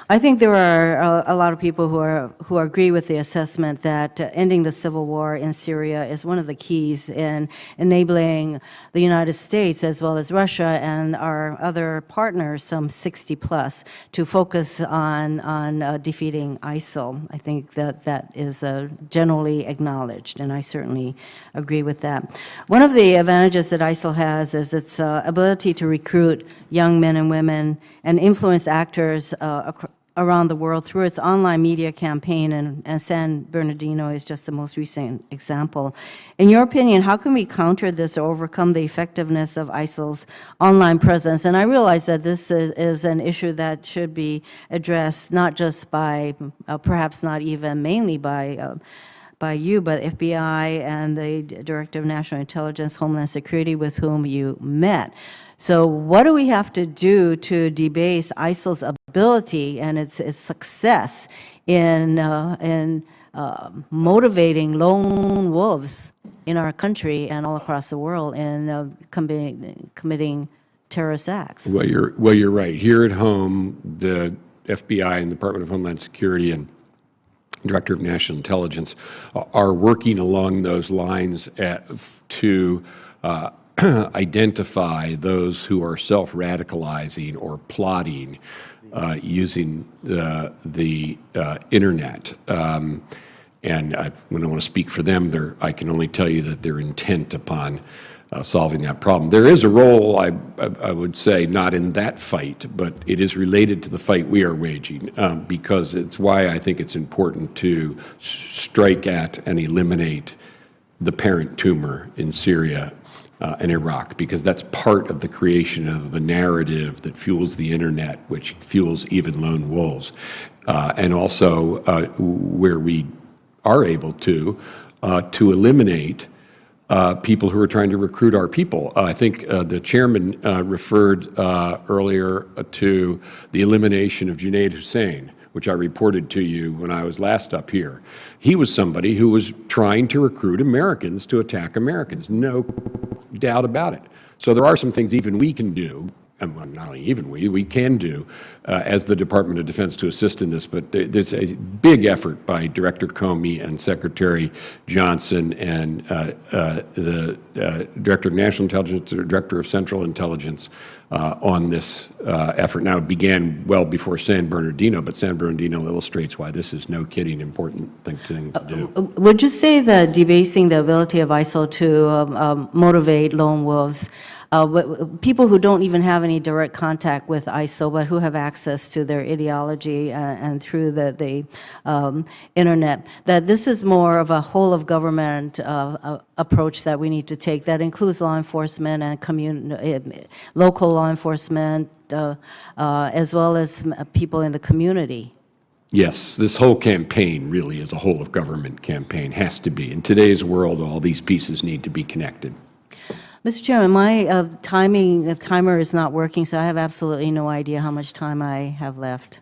I think there are a lot of people who agree with the assessment that ending the civil war in Syria is one of the keys in enabling the United States as well as Russia and our other partners, some 60 plus, to focus on defeating ISIL. I think that is generally acknowledged, and I certainly agree with that. One of the advantages that ISIL has is its ability to recruit young men and women and influence actors around the world through its online media campaign, and San Bernardino is just the most recent example. In your opinion, how can we counter this or overcome the effectiveness of ISIL's online presence? And I realize that this is an issue that should be addressed not just by, perhaps not even mainly by you, but FBI and the Director of National Intelligence, Homeland Security, with whom you met. So what do we have to do to debase ISIL's ability and its success in motivating lone wolves in our country and all across the world in committing terrorist acts? Well, you're right. Here at home, the FBI and the Department of Homeland Security and Director of National Intelligence are working along those lines to identify those who are self-radicalizing or plotting using the internet. And when I want to speak for them, I can only tell you that they're intent upon solving that problem. There is a role, I would say, not in that fight, but it is related to the fight we are waging, because it's why I think it's important to strike at and eliminate the parent tumor in Syria and Iraq, because that's part of the creation of the narrative that fuels the internet, which fuels even lone wolves. And also where we are able to eliminate people who are trying to recruit our people. I think the chairman referred earlier to the elimination of Junaid Hussain, which I reported to you when I was last up here. He was somebody who was trying to recruit Americans to attack Americans, no doubt about it. So there are some things even we can do, and not only even we can do as the Department of Defense to assist in this, but there's a big effort by Director Comey and Secretary Johnson and the Director of National Intelligence, the Director of Central Intelligence on this effort. Now, it began well before San Bernardino, but San Bernardino illustrates why this is no kidding important thing to do. Would you say that debasing the ability of ISIL to motivate lone wolves, people who don't even have any direct contact with ISIL, but who have access to their ideology and through the internet, that this is more of a whole of government approach that we need to take that includes law enforcement and local law enforcement, as well as people in the community? Yes, this whole campaign really is a whole of government campaign, has to be. In today's world, all these pieces need to be connected. Mr. Chairman, my timer is not working, so I have absolutely no idea how much time I have left.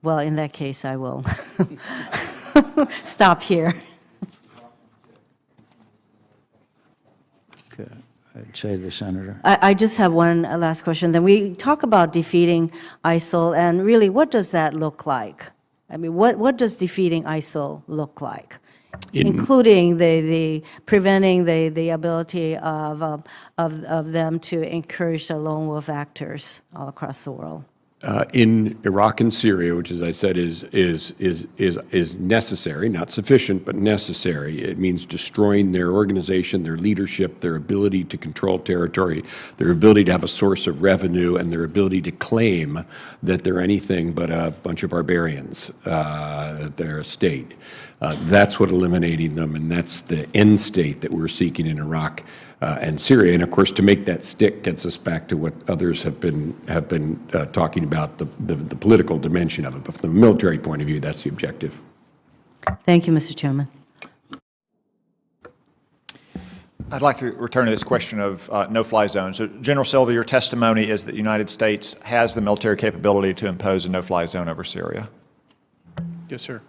Well, in that case, I will stop here. Okay. I'd say the senator. I just have one last question. Then we talk about defeating ISIL, and really, what does that look like? I mean, what does defeating ISIL look like? Including the preventing the ability of them to encourage the lone wolf actors all across the world. In Iraq and Syria, which, as I said, is necessary, not sufficient, but necessary. It means destroying their organization, their leadership, their ability to control territory, their ability to have a source of revenue, and their ability to claim that they're anything but a bunch of barbarians, that they're a state. That's what eliminating them, and that's the end state that we're seeking in Iraq and Syria. And of course, to make that stick gets us back to what others have been talking about, the political dimension of it. But from the military point of view, that's the objective. Thank you, Mr. Chairman. I'd like to return to this question of no-fly zones. So, General Selva, your testimony is that the United States has the military capability to impose a no-fly zone over Syria. Yes, sir.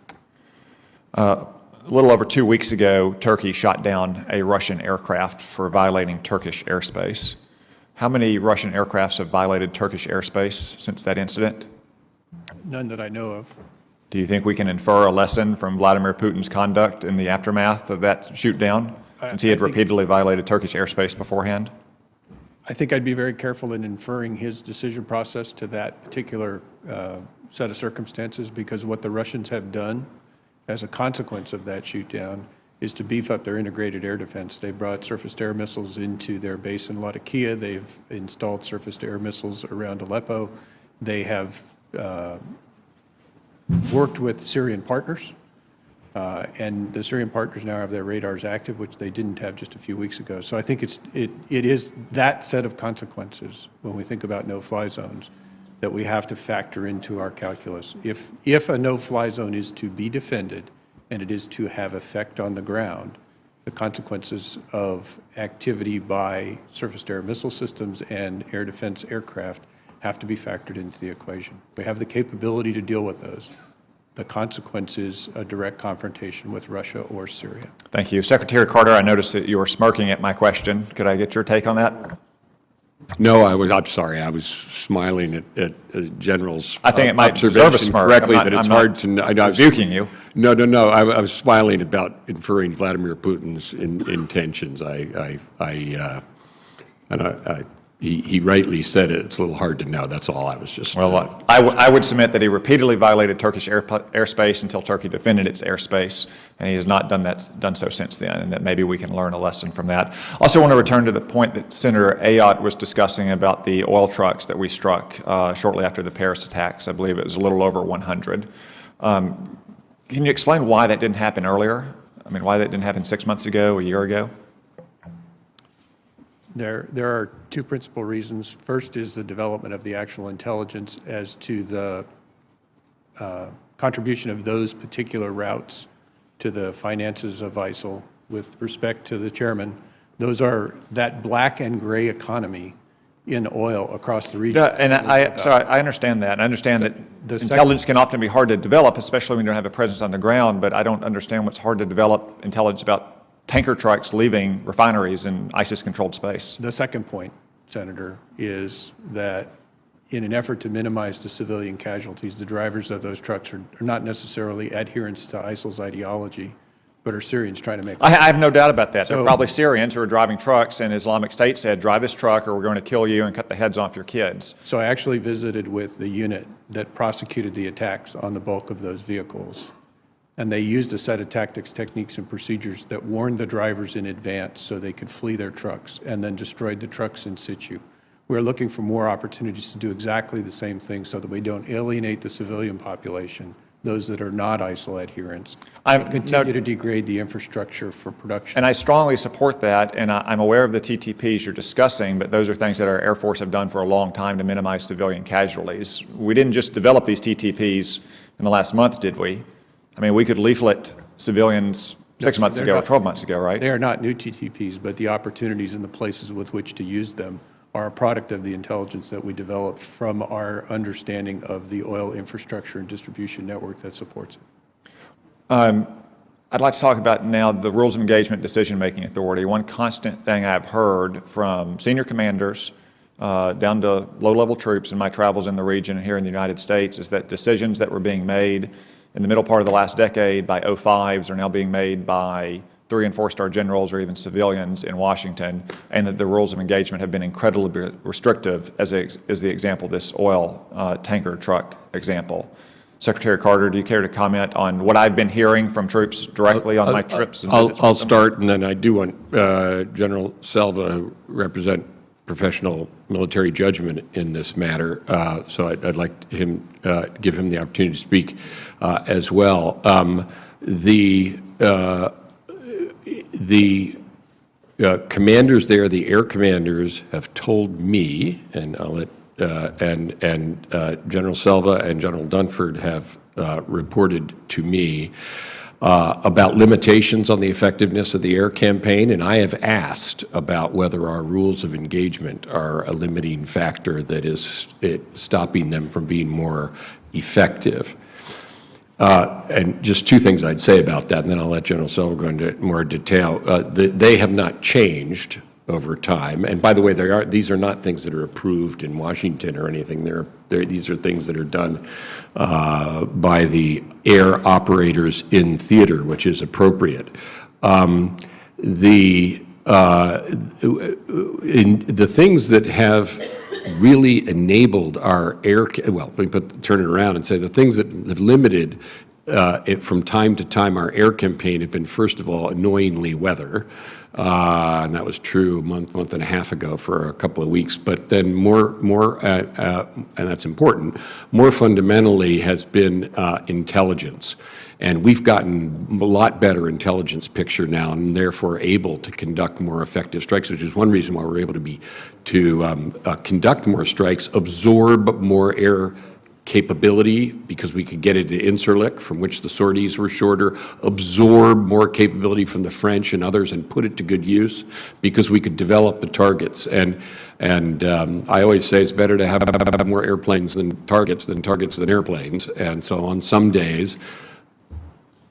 A little over 2 weeks ago, Turkey shot down a Russian aircraft for violating Turkish airspace. How many Russian aircrafts have violated Turkish airspace since that incident? None that I know of. Do you think we can infer a lesson from Vladimir Putin's conduct in the aftermath of that shoot-down, since he had I think- repeatedly violated Turkish airspace beforehand? I think I'd be very careful in inferring his decision process to that particular set of circumstances, because what the Russians have done as a consequence of that shoot-down is to beef up their integrated air defense. They brought surface-to-air missiles into their base in Latakia. They've installed surface-to-air missiles around Aleppo. They have worked with Syrian partners, and the Syrian partners now have their radars active, which they didn't have just a few weeks ago. So I think it is that set of consequences when we think about no-fly zones that we have to factor into our calculus. If a no-fly zone is to be defended and it is to have effect on the ground, the consequences of activity by surface-to-air missile systems and air defense aircraft have to be factored into the equation. We have the capability to deal with those. The consequence is a direct confrontation with Russia or Syria. Thank you. Secretary Carter, I noticed that you were smirking at my question. Could I get your take on that? No, I'm sorry. I was smiling at General's I think it might deserve a observation smirk. correctly, I'm that it's not hard to know. I was rebuking you. No. I was smiling about inferring Vladimir Putin's intentions. He rightly said it. It's a little hard to know. That's all I was just. Well, I would submit that he repeatedly violated Turkish airspace until Turkey defended its airspace, and he has not done so since then, and that maybe we can learn a lesson from that. Also want to return to the point that Senator Ayotte was discussing about the oil trucks that we struck shortly after the Paris attacks. I believe it was a little over 100. Can you explain why that didn't happen earlier? I mean, why that didn't happen 6 months ago, a year ago? There are two principal reasons. First is the development of the actual intelligence as to the contribution of those particular routes to the finances of ISIL. With respect to the chairman, those are that black and gray economy in oil across the region. Yeah, and I understand that. And I understand that intelligence can often be hard to develop, especially when you don't have a presence on the ground, but I don't understand what's hard to develop intelligence about tanker trucks leaving refineries in ISIS-controlled space. The second point, Senator, is that in an effort to minimize the civilian casualties, the drivers of those trucks are not necessarily adherents to ISIL's ideology, but are Syrians trying to make. I have no doubt about that. They're So- probably Syrians who are driving trucks, and Islamic State said, drive this truck or we're going to kill you and cut the heads off your kids. So I actually visited with the unit that prosecuted the attacks on the bulk of those vehicles. And they used a set of tactics, techniques, and procedures that warned the drivers in advance so they could flee their trucks, and then destroyed the trucks in situ. We're looking for more opportunities to do exactly the same thing so that we don't alienate the civilian population, those that are not ISIL adherents, and continue to degrade the infrastructure for production. And I strongly support that, and I'm aware of the TTPs you're discussing, but those are things that our Air Force have done for a long time to minimize civilian casualties. We didn't just develop these TTPs in the last month, did we? I mean, we could leaflet civilians 6 months ago or 12 months ago, right? They are not new TTPs, but the opportunities and the places with which to use them are a product of the intelligence that we developed from our understanding of the oil infrastructure and distribution network that supports it. I'd like to talk about now the Rules of Engagement Decision-Making Authority. One constant thing I've heard from senior commanders down to low-level troops in my travels in the region and here in the United States is that decisions that were being made in the middle part of the last decade by O5s are now being made by 3- and 4-star generals or even civilians in Washington, and that the rules of engagement have been incredibly restrictive, as the example of this oil tanker truck example. Secretary Carter, do you care to comment on what I've been hearing from troops directly on my trips? And visits I'll with them? start, and then I do want General Selva to represent professional military judgment in this matter, so I'd like him give him the opportunity to speak as well. The commanders there, the air commanders, have told me, and I'll let General Selva and General Dunford have reported to me about limitations on the effectiveness of the air campaign, and I have asked about whether our rules of engagement are a limiting factor that is stopping them from being more effective. And just two things I'd say about that, and then I'll let General Selva go into more detail. They have not changed over time. And by the way, these are not things that are approved in Washington or anything. These are things that are done by the air operators in theater, which is appropriate. The things that have really enabled our air, well, let me turn it around and say the things that have limited it from time to time our air campaign have been, first of all, annoyingly weather. And that was true a month and a half ago for a couple of weeks. But then and that's important, more fundamentally has been intelligence. And we've gotten a lot better intelligence picture now, and therefore able to conduct more effective strikes, which is one reason why we're able to conduct more strikes, absorb more air capability because we could get into Incirlik, from which the sorties were shorter, absorb more capability from the French and others, and put it to good use because we could develop the targets. And I always say it's better to have more airplanes than targets than airplanes. And so on some days,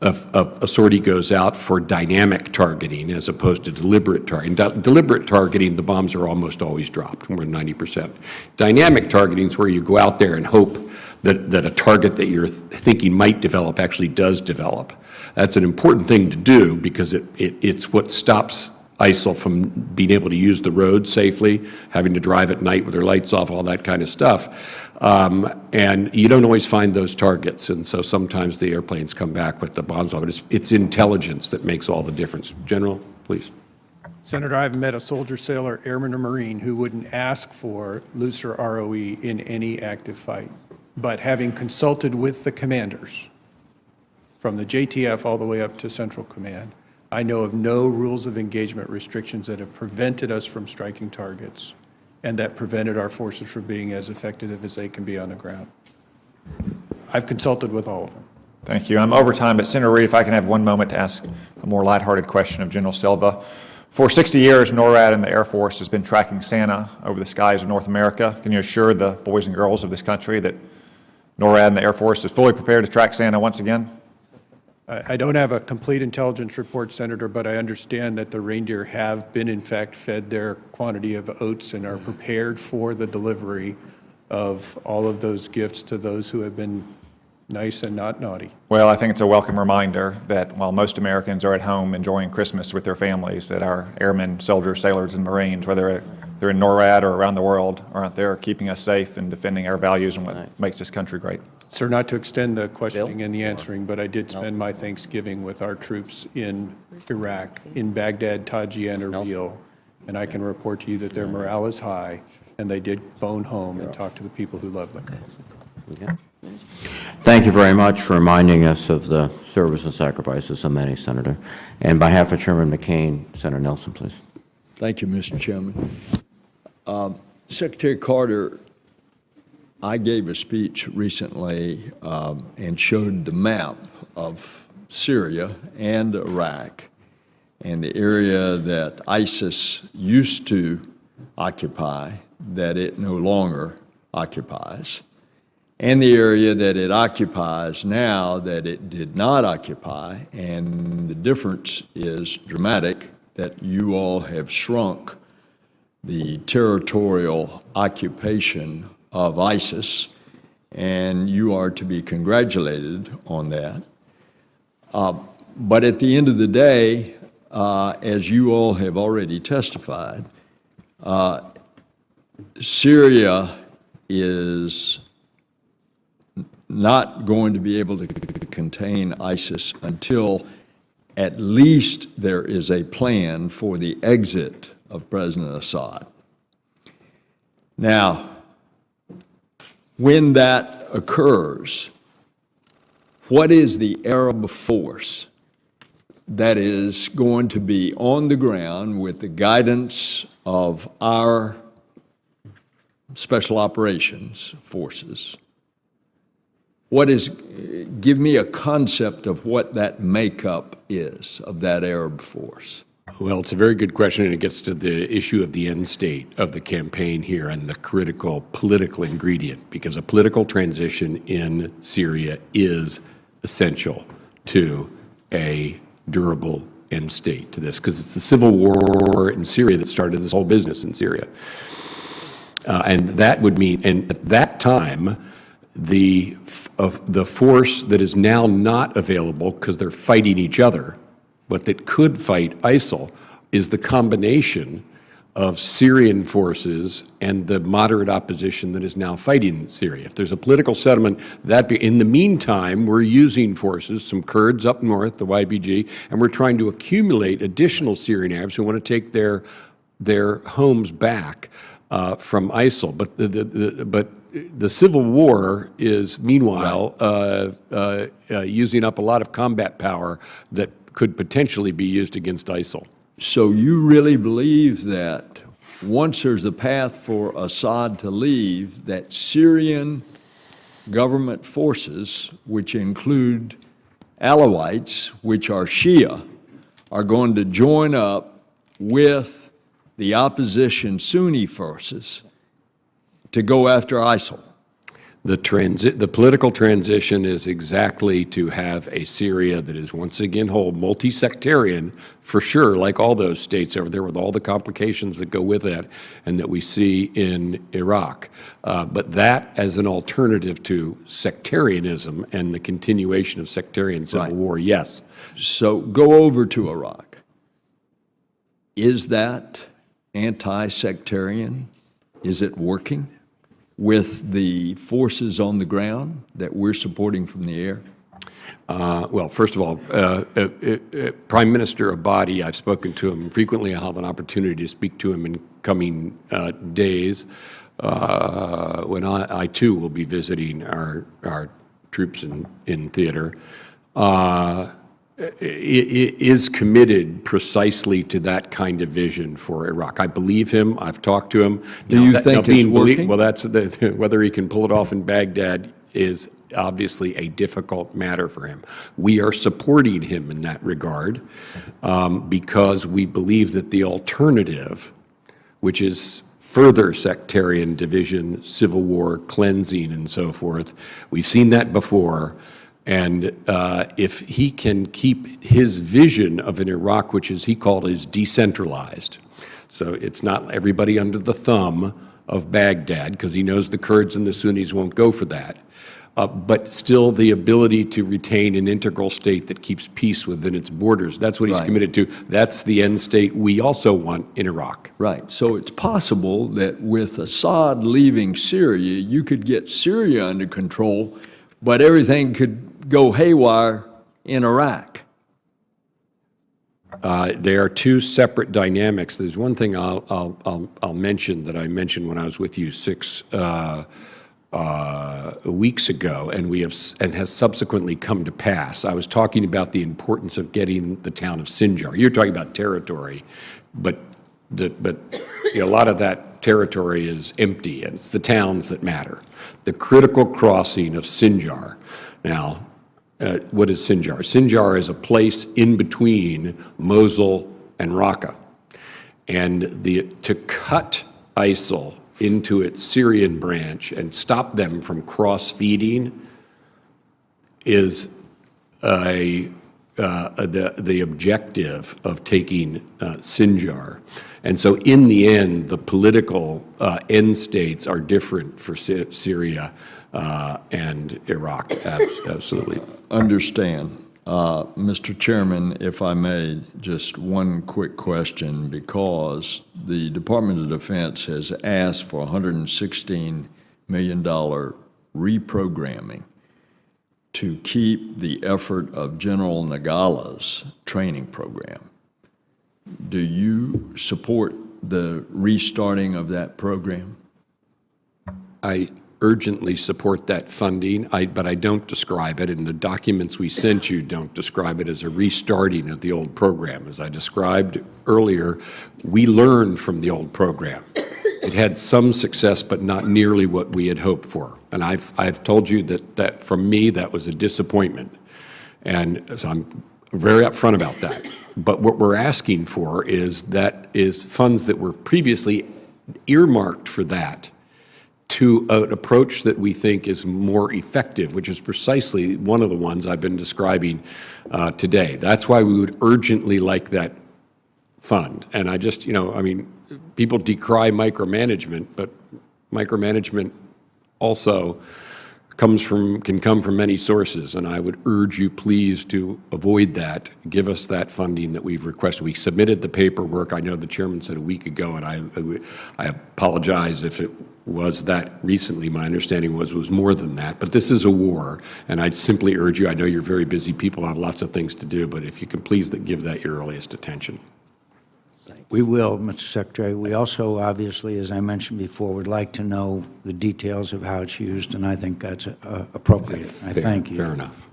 a sortie goes out for dynamic targeting as opposed to deliberate targeting. Deliberate targeting, the bombs are almost always dropped, more than 90%. Dynamic targeting is where you go out there and hope that a target that you're thinking might develop actually does develop. That's an important thing to do because it's what stops ISIL from being able to use the road safely, having to drive at night with their lights off, all that kind of stuff. And you don't always find those targets, and so sometimes the airplanes come back with the bombs off. It's intelligence that makes all the difference. General, please. Senator, I've met a soldier, sailor, airman, or Marine who wouldn't ask for looser ROE in any active fight. But having consulted with the commanders, from the JTF all the way up to Central Command, I know of no rules of engagement restrictions that have prevented us from striking targets and that prevented our forces from being as effective as they can be on the ground. I've consulted with all of them. Thank you. I'm over time, but Senator Reid, if I can have one moment to ask a more lighthearted question of General Selva. For 60 years, NORAD and the Air Force has been tracking Santa over the skies of North America. Can you assure the boys and girls of this country that NORAD and the Air Force is fully prepared to track Santa once again? I don't have a complete intelligence report, Senator, but I understand that the reindeer have been, in fact, fed their quantity of oats and are prepared for the delivery of all of those gifts to those who have been nice and not naughty. Well, I think it's a welcome reminder that while most Americans are at home enjoying Christmas with their families, that our airmen, soldiers, sailors, and Marines, whether they're in NORAD or around the world, are out there keeping us safe and defending our values and what makes this country great. Sir, not to extend the questioning and the answering, but I did spend my Thanksgiving with our troops in Iraq, in Baghdad, Taji, and Erbil, and I can report to you that their morale is high, and they did phone home and talk to the people who love them. Thank you very much for reminding us of the service and sacrifice of so many, Senator. And on behalf of Chairman McCain, Senator Nelson, please. Thank you, Mr. Chairman. Secretary Carter, I gave a speech recently and showed the map of Syria and Iraq and the area that ISIS used to occupy that it no longer occupies, and the area that it occupies now that it did not occupy. And the difference is dramatic, that you all have shrunk the territorial occupation of ISIS, and you are to be congratulated on that. But at the end of the day, as you all have already testified, Syria is not going to be able to contain ISIS until at least there is a plan for the exit of President Assad. Now, when that occurs, what is the Arab force that is going to be on the ground with the guidance of our special operations forces? Give me a concept of what that makeup is of that Arab force. Well, it's a very good question, and it gets to the issue of the end state of the campaign here and the critical political ingredient, because a political transition in Syria is essential to a durable end state to this, because it's the civil war in Syria that started this whole business in Syria. And that would mean, and at that time, the force that is now not available because they're fighting each other, but that could fight ISIL, is the combination of Syrian forces and the moderate opposition that is now fighting Syria. If there's a political settlement, in the meantime, we're using forces, some Kurds up north, the YPG, and we're trying to accumulate additional Syrian Arabs who want to take their homes back from ISIL. But the civil war is, meanwhile, using up a lot of combat power that could potentially be used against ISIL. So you really believe that once there's a path for Assad to leave, that Syrian government forces, which include Alawites, which are Shia, are going to join up with the opposition Sunni forces to go after ISIL? The political transition is exactly to have a Syria that is once again whole, multi-sectarian, for sure, like all those states over there with all the complications that go with that and that we see in Iraq. But that as an alternative to sectarianism and the continuation of sectarian civil war, yes. So go over to Iraq. Is that anti-sectarian? Is it working with the forces on the ground that we're supporting from the air? Well, first of all, Prime Minister Abadi, I've spoken to him frequently. I'll have an opportunity to speak to him in coming days when I too will be visiting our troops in theater. Is committed precisely to that kind of vision for Iraq. I believe him. I've talked to him. Do you think it's working? Well, that's whether he can pull it off in Baghdad is obviously a difficult matter for him. We are supporting him in that regard because we believe that the alternative, which is further sectarian division, civil war, cleansing, and so forth, we've seen that before. And if he can keep his vision of an Iraq, which he called is decentralized, so it's not everybody under the thumb of Baghdad, because he knows the Kurds and the Sunnis won't go for that, but still the ability to retain an integral state that keeps peace within its borders. That's what he's committed to. That's the end state we also want in Iraq. Right. So it's possible that with Assad leaving Syria, you could get Syria under control, but everything could go haywire in Iraq. There are two separate dynamics. There's one thing I'll mention that I mentioned when I was with you 6 weeks ago, and has subsequently come to pass. I was talking about the importance of getting the town of Sinjar. You're talking about territory, but a lot of that territory is empty, and it's the towns that matter. The critical crossing of Sinjar. Now, what is Sinjar? Sinjar is a place in between Mosul and Raqqa. And to cut ISIL into its Syrian branch and stop them from cross-feeding is the objective of taking Sinjar. And so in the end, the political end states are different for Syria and Iraq, absolutely. Understand. Mr. Chairman, if I may, just one quick question, because the Department of Defense has asked for $116 million reprogramming to keep the effort of General Nagala's training program. Do you support the restarting of that program? I urgently support that funding, but I don't describe it, and the documents we sent you don't describe it as a restarting of the old program. As I described earlier, we learned from the old program. It had some success, but not nearly what we had hoped for. And I've told you that from me, that was a disappointment. And so I'm very upfront about that. But what we're asking for is funds that were previously earmarked for that to an approach that we think is more effective, which is precisely one of the ones I've been describing today. That's why we would urgently like that fund. And I just, I mean, people decry micromanagement, but micromanagement also can come from many sources, and I would urge you please to avoid that. Give us that funding that we've requested. We submitted the paperwork. I know the chairman said a week ago, and I apologize if it was that recently. My understanding was more than that. But this is a war, and I'd simply urge you, I know you're very busy people, have lots of things to do, but if you can please give that your earliest attention. We will, Mr. Secretary. We also, obviously, as I mentioned before, would like to know the details of how it's used, and I think that's appropriate. I thank you. Fair enough.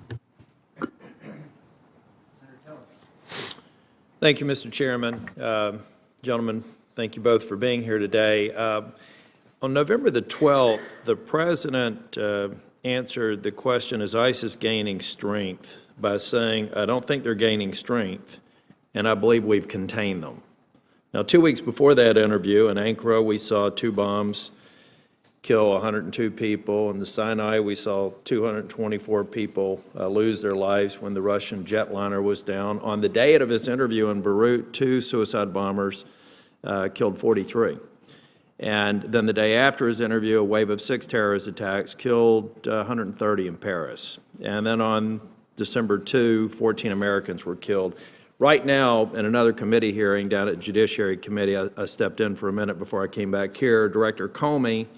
Thank you, Mr. Chairman. Gentlemen, thank you both for being here today. On November the 12th, the President answered the question, is ISIS gaining strength, by saying, I don't think they're gaining strength, and I believe we've contained them. Now, 2 weeks before that interview in Ankara, we saw 2 bombs kill 102 people. In the Sinai, we saw 224 people lose their lives when the Russian jetliner was down. On the day of his interview in Beirut, 2 suicide bombers killed 43. And then the day after his interview, a wave of 6 terrorist attacks killed 130 in Paris. And then on December 2, 14 Americans were killed. Right now, in another committee hearing down at Judiciary Committee, I stepped in for a minute before I came back here, Director Comey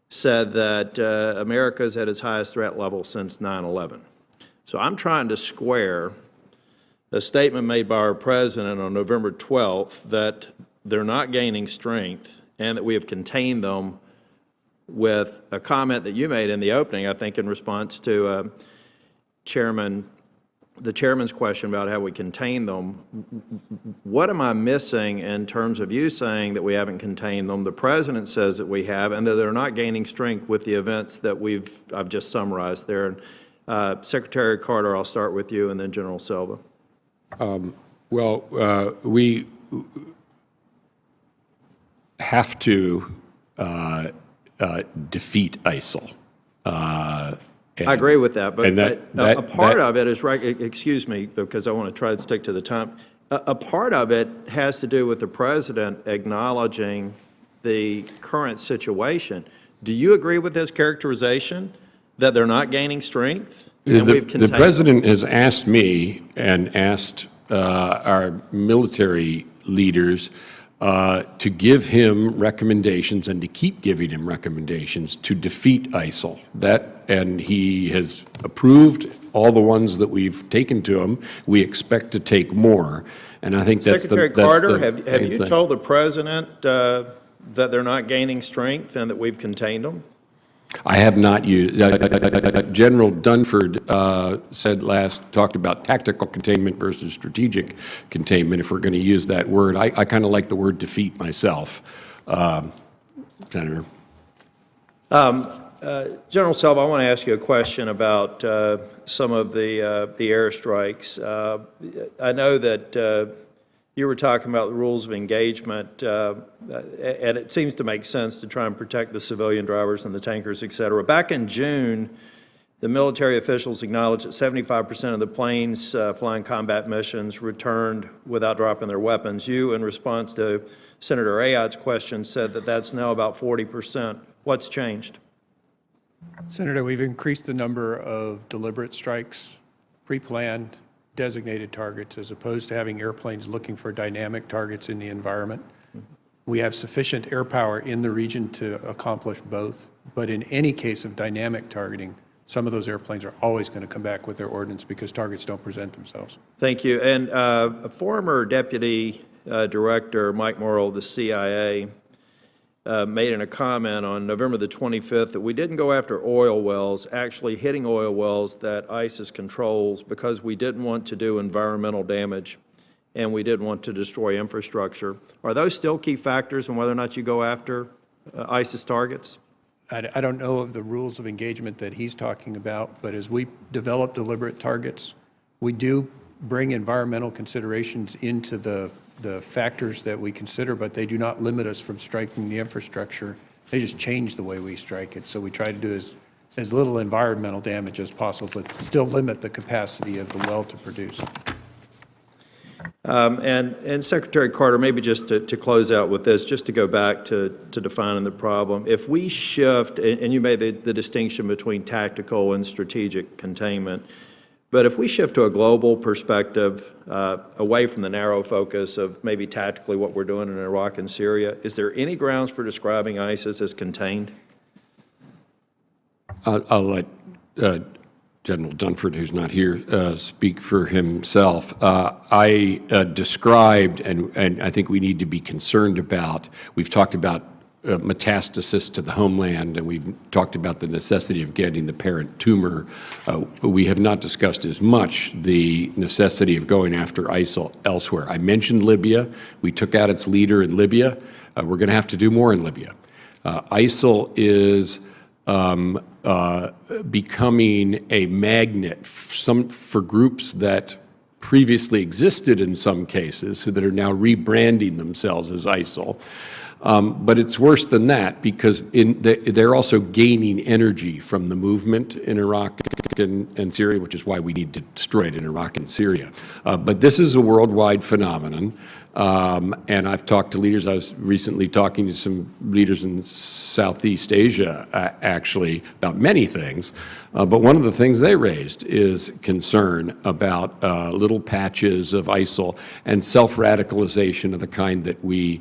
said that America's at its highest threat level since 9/11. So I'm trying to square a statement made by our President on November 12th that they're not gaining strength and that we have contained them with a comment that you made in the opening, I think in response to the chairman's question about how we contain them. What am I missing in terms of you saying that we haven't contained them? The President says that we have, and that they're not gaining strength with the events that I've just summarized there. Secretary Carter, I'll start with you, and then General Selva. We have to defeat ISIL. I agree with that, but a part of it is, right, excuse me, because I want to try to stick to the time. A part of it has to do with the President acknowledging the current situation. Do you agree with this characterization, that they're not gaining strength? And The President has asked me and asked our military leaders to give him recommendations and to keep giving him recommendations to defeat ISIL. And he has approved all the ones that we've taken to him. We expect to take more. And I think that's Secretary Carter, have you told the President that they're not gaining strength and that we've contained them? I have not used. General Dunford talked about tactical containment versus strategic containment, if we're going to use that word. I kind of like the word defeat myself, Senator. General Selva, I want to ask you a question about some of the airstrikes. I know that you were talking about the rules of engagement, and it seems to make sense to try and protect the civilian drivers and the tankers, et cetera. Back in June, the military officials acknowledged that 75% of the planes flying combat missions returned without dropping their weapons. You, in response to Senator Ayot's question, said that that's now about 40%. What's changed? Senator, we've increased the number of deliberate strikes, pre-planned, designated targets, as opposed to having airplanes looking for dynamic targets in the environment. We have sufficient air power in the region to accomplish both, but in any case of dynamic targeting, some of those airplanes are always going to come back with their ordnance because targets don't present themselves. Thank you. And a former Deputy Director, Mike Morrell of the CIA, made in a comment on November the 25th that we didn't go after oil wells, actually hitting oil wells that ISIS controls, because we didn't want to do environmental damage and we didn't want to destroy infrastructure. Are those still key factors in whether or not you go after ISIS targets? I don't know of the rules of engagement that he's talking about, but as we develop deliberate targets, we do bring environmental considerations into the factors that we consider, but they do not limit us from striking the infrastructure They just changed the way we strike it. So we try to do as little environmental damage as possible, but still limit the capacity of the well to produce. And Secretary Carter, maybe just to close out with this, just to go back to defining the problem, if we shift, and you made the distinction between tactical and strategic containment, but if we shift to a global perspective, away from the narrow focus of maybe tactically what we're doing in Iraq and Syria, is there any grounds for describing ISIS as contained? I'll let General Dunford, who's not here, speak for himself. I described, and I think we need to be concerned about, we've talked about metastasis to the homeland, and we've talked about the necessity of getting the parent tumor. We have not discussed as much the necessity of going after ISIL elsewhere. I mentioned Libya. We took out its leader in Libya. We're going to have to do more in Libya. ISIL is becoming a magnet for groups that previously existed in some cases, that are now rebranding themselves as ISIL. But it's worse than that, because they're also gaining energy from the movement in Iraq and Syria, which is why we need to destroy it in Iraq and Syria. But this is a worldwide phenomenon. And I've talked to leaders. I was recently talking to some leaders in Southeast Asia, actually, about many things. But one of the things they raised is concern about little patches of ISIL and self-radicalization of the kind that we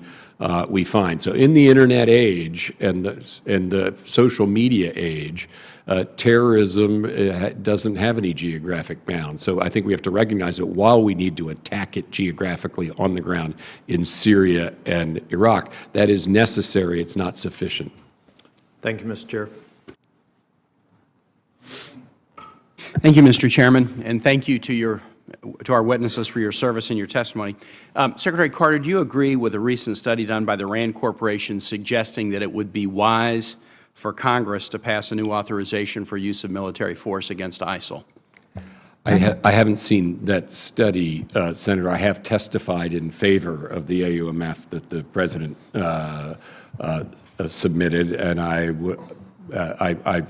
find. So in the internet age and the social media age, terrorism doesn't have any geographic bounds. So I think we have to recognize that while we need to attack it geographically on the ground in Syria and Iraq, that is necessary. It's not sufficient. Thank you, Mr. Chair. Thank you, Mr. Chairman, and thank you to our witnesses for your service and your testimony. Secretary Carter, do you agree with a recent study done by the RAND Corporation suggesting that it would be wise for Congress to pass a new authorization for use of military force against ISIL? I haven't seen that study, Senator. I have testified in favor of the AUMF that the President submitted, and I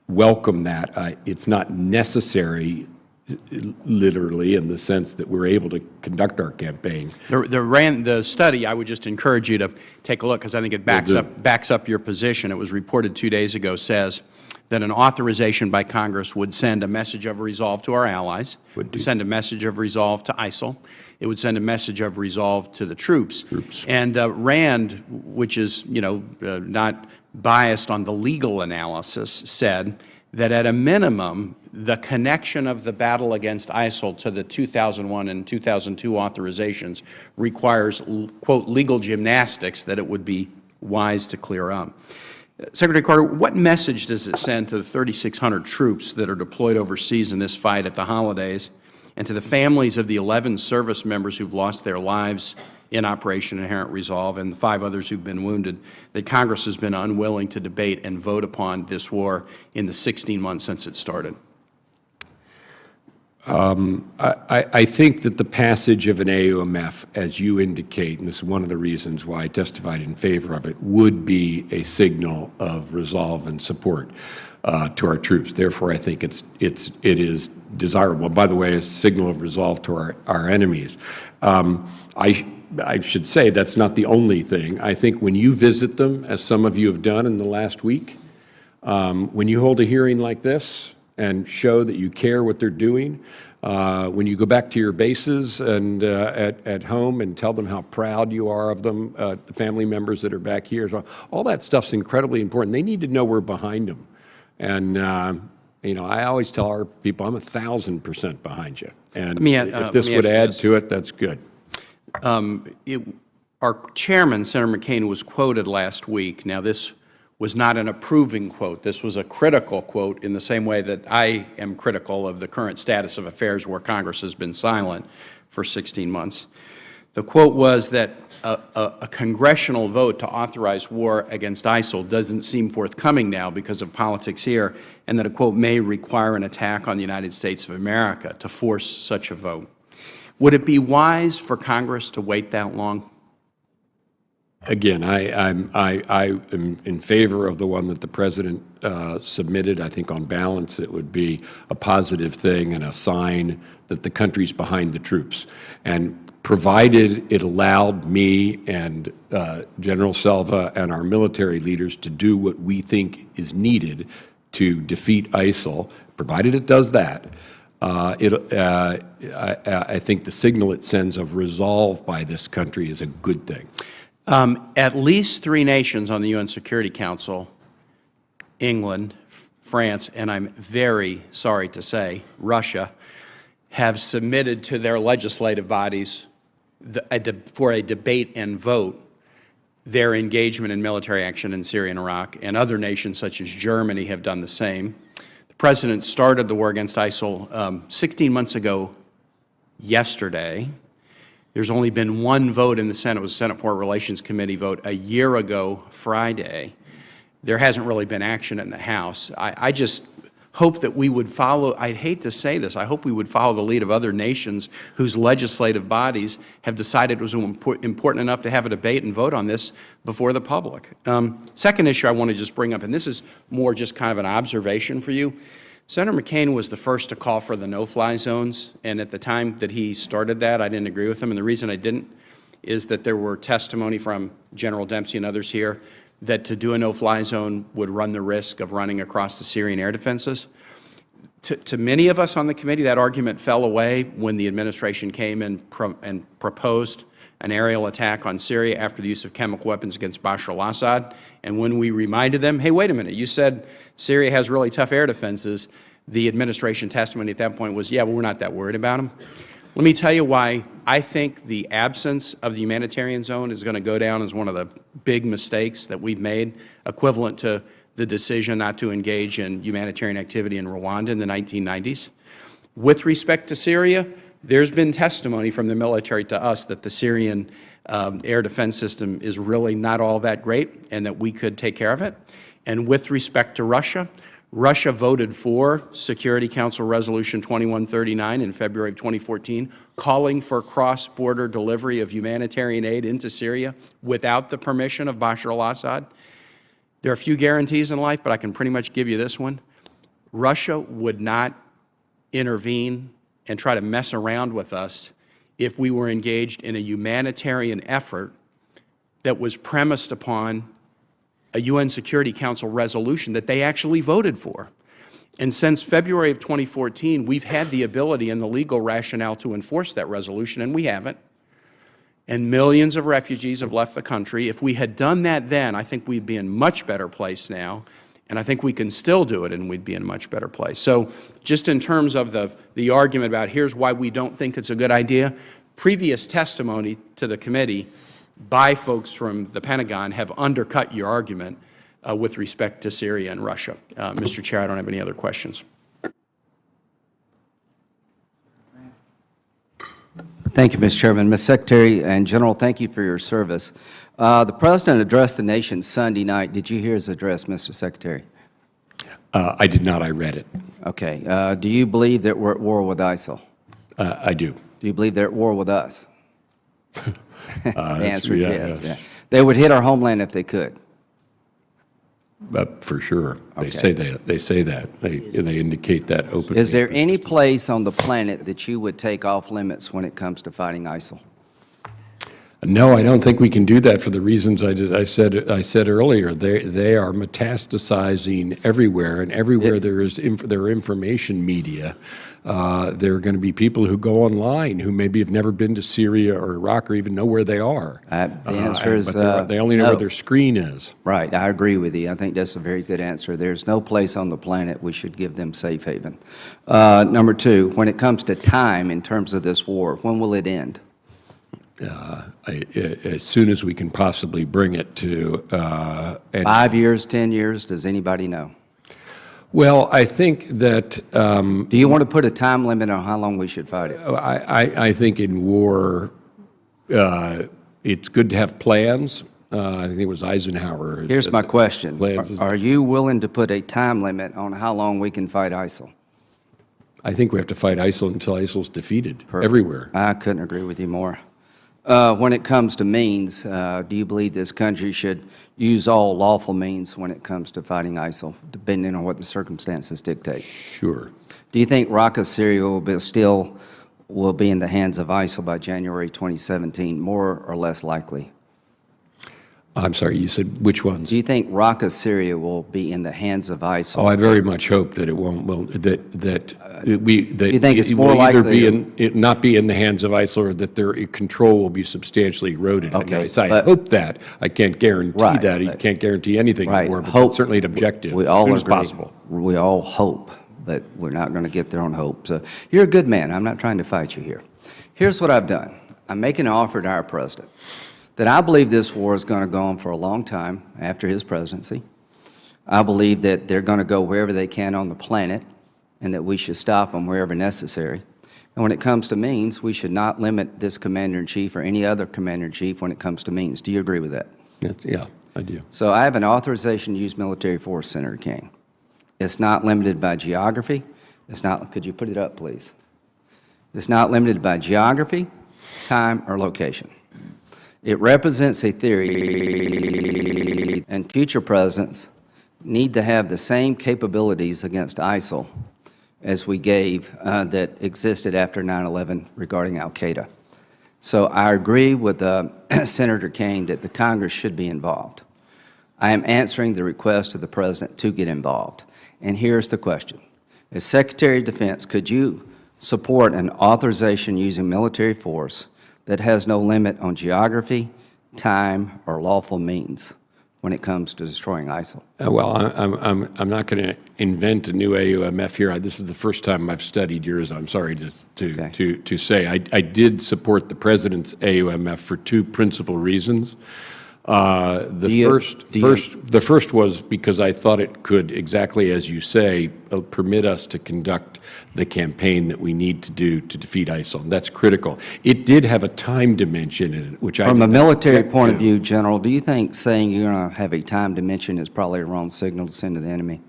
welcome that. It's not necessary, literally, in the sense that we're able to conduct our campaign. The study, I would just encourage you to take a look, because I think it backs up your position. It was reported 2 days ago, says that an authorization by Congress would send a message of resolve to our allies, would send a message of resolve to ISIL, it would send a message of resolve to the troops. And RAND, which is, not biased on the legal analysis, said that at a minimum, the connection of the battle against ISIL to the 2001 and 2002 authorizations requires, quote, legal gymnastics that it would be wise to clear up. Secretary Carter, what message does it send to the 3,600 troops that are deployed overseas in this fight at the holidays, and to the families of the 11 service members who've lost their lives in Operation Inherent Resolve and the 5 others who've been wounded, that Congress has been unwilling to debate and vote upon this war in the 16 months since it started? I think that the passage of an AUMF, as you indicate, and this is one of the reasons why I testified in favor of it, would be a signal of resolve and support to our troops. Therefore, I think it is desirable. By the way, a signal of resolve to our enemies. I should say that's not the only thing. I think when you visit them, as some of you have done in the last week, when you hold a hearing like this and show that you care what they're doing, when you go back to your bases and at home and tell them how proud you are of them, the family members that are back here, so all that stuff's incredibly important. They need to know we're behind them. And I always tell our people, I'm 1,000% behind you. And if this would add to it, that's good. Our chairman, Senator McCain, was quoted last week. Now, this was not an approving quote. This was a critical quote, in the same way that I am critical of the current status of affairs where Congress has been silent for 16 months. The quote was that a congressional vote to authorize war against ISIL doesn't seem forthcoming now because of politics here, and that a quote may require an attack on the United States of America to force such a vote. Would it be wise for Congress to wait that long? Again, I am in favor of the one that the President submitted. I think on balance it would be a positive thing and a sign that the country's behind the troops. And provided it allowed me and General Selva and our military leaders to do what we think is needed to defeat ISIL, provided it does that, I think the signal it sends of resolve by this country is a good thing. At least 3 nations on the UN Security Council, England, France, and I'm very sorry to say, Russia, have submitted to their legislative bodies for a debate and vote their engagement in military action in Syria and Iraq, and other nations such as Germany have done the same. The President started the war against ISIL 16 months ago yesterday. There's only been 1 vote in the Senate. It was a Senate Foreign Relations Committee vote a year ago Friday. There hasn't really been action in the House. I just hope that we would follow, I'd hate to say this, I hope we would follow the lead of other nations whose legislative bodies have decided it was important enough to have a debate and vote on this before the public. Second issue I want to just bring up, and this is more just kind of an observation for you. Senator McCain was the first to call for the no-fly zones, and at the time that he started that, I didn't agree with him, and the reason I didn't is that there were testimony from General Dempsey and others here that to do a no-fly zone would run the risk of running across the Syrian air defenses. To many of us on the committee, that argument fell away when the administration came and proposed an aerial attack on Syria after the use of chemical weapons against Bashar al-Assad. And when we reminded them, hey, wait a minute, you said Syria has really tough air defenses, the administration testimony at that point was, yeah, well, we're not that worried about them. Let me tell you why I think the absence of the humanitarian zone is going to go down as one of the big mistakes that we've made, equivalent to the decision not to engage in humanitarian activity in Rwanda in the 1990s. With respect to Syria, there's been testimony from the military to us that the Syrian air defense system is really not all that great and that we could take care of it. And with respect to Russia, Russia voted for Security Council Resolution 2139 in February of 2014, calling for cross-border delivery of humanitarian aid into Syria without the permission of Bashar al-Assad. There are a few guarantees in life, but I can pretty much give you this one. Russia would not intervene and try to mess around with us if we were engaged in a humanitarian effort that was premised upon a UN Security Council resolution that they actually voted for. And since February of 2014, we've had the ability and the legal rationale to enforce that resolution, and we haven't. And millions of refugees have left the country. If we had done that then, I think we'd be in a much better place now. And I think we can still do it, and we'd be in a much better place. So just in terms of the argument about here's why we don't think it's a good idea, previous testimony to the committee by folks from the Pentagon have undercut your argument with respect to Syria and Russia. Mr. Chair, I don't have any other questions. Thank you, Mr. Chairman. Ms. Secretary and General, thank you for your service. The President addressed the nation Sunday night. Did you hear his address, Mr. Secretary? I did not. I read it. Okay. Do you believe that we're at war with ISIL? I do. Do you believe they're at war with us? The answer is yes. yes. Yeah. They would hit our homeland if they could. For sure. Okay. They say that. They indicate that openly. Is there any place on the planet that you would take off limits when it comes to fighting ISIL? No, I don't think we can do that for the reasons I said earlier. They are metastasizing everywhere, and everywhere there are information media. There are going to be people who go online who maybe have never been to Syria or Iraq or even know where they are. The answer is they only know no. where their screen is. Right, I agree with you. I think that's a very good answer. There's no place on the planet we should give them safe haven. Number two, when it comes to time in terms of this war, when will it end? As soon as we can possibly bring it to 5 years, 10 years, does anybody know? Well, I think that do you want to put a time limit on how long we should fight it? I think in war, it's good to have plans. I think it was Eisenhower. Here's my question. Are you willing to put a time limit on how long we can fight ISIL? I think we have to fight ISIL until ISIL's defeated everywhere. I couldn't agree with you more. When it comes to means, do you believe this country should use all lawful means when it comes to fighting ISIL, depending on what the circumstances dictate? Sure. Do you think Raqqa, Syria will be in the hands of ISIL by January 2017, more or less likely? I'm sorry, you said which ones? Do you think Raqqa, Syria will be in the hands of ISIL? Oh, I very much hope that it won't. Well, that you think it's it more will either likely not be in the hands of ISIL, or that their control will be substantially eroded. Okay, I hope that. I can't guarantee Right, that. You can't guarantee anything right. anymore, but Hope- that's certainly an objective. We all as soon as agree. possible. We all hope, but we're not going to get there on hope. So you're a good man. I'm not trying to fight you here. Here's what I've done. I'm making an offer to our president that I believe this war is going to go on for a long time after his presidency. I believe that they're going to go wherever they can on the planet, and that we should stop them wherever necessary. And when it comes to means, we should not limit this commander-in-chief or any other commander-in-chief when it comes to means. Do you agree with that? Yeah, I do. So I have an authorization to use military force, Senator King. It's not limited by geography. It's not, could you put it up, please? It's not limited by geography, time, or location. It represents a theory, and future presidents need to have the same capabilities against ISIL as we gave that existed after 9/11 regarding al-Qaeda. So I agree with Senator King that the Congress should be involved. I am answering the request of the President to get involved. And here's the question. As Secretary of Defense, could you support an authorization using military force that has no limit on geography, time, or lawful means when it comes to destroying ISIL? Well, I'm not going to invent a new AUMF here. This is the first time I've studied yours. I'm sorry to say. I did support the President's AUMF for two principal reasons. The first was because I thought it could, exactly as you say, permit us to conduct the campaign that we need to do to defeat ISIL. And that's critical. It did have a time dimension in it, which From a military point of view, General, do you think saying you're going to have a time dimension is probably a wrong signal to send to the enemy?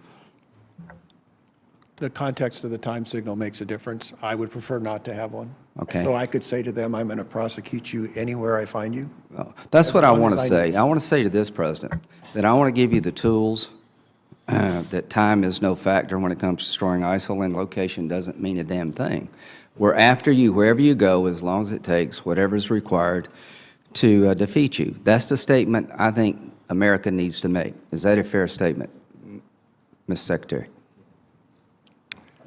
The context of the time signal makes a difference. I would prefer not to have one. Okay. So I could say to them, I'm going to prosecute you anywhere I find you. That's what I long want to as I say. need. I want to say to this president that I want to give you the tools, that time is no factor when it comes to destroying ISIL, and location doesn't mean a damn thing. We're after you wherever you go, as long as it takes whatever's required to defeat you. That's the statement I think America needs to make. Is that a fair statement, Mr. Secretary?